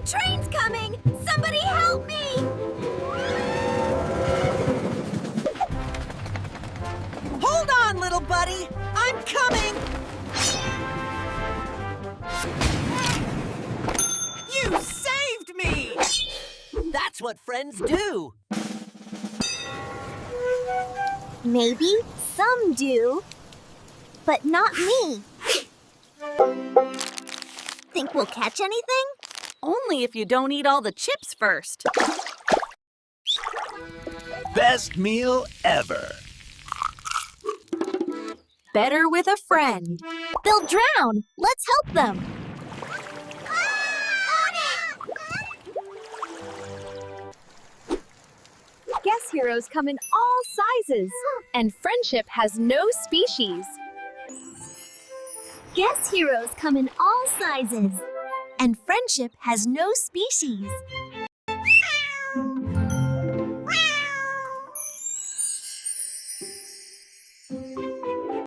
train's coming! Somebody help me! Hold on, little buddy! I'm coming! You saved me! That's what friends do! Maybe some do, but not me. Think we'll catch anything? Only if you don't eat all the chips first. Best meal ever. Better with a friend. They'll drown. Let's help them. Guess heroes come in all sizes, and friendship has no species. Guess heroes come in all sizes, and friendship has no species.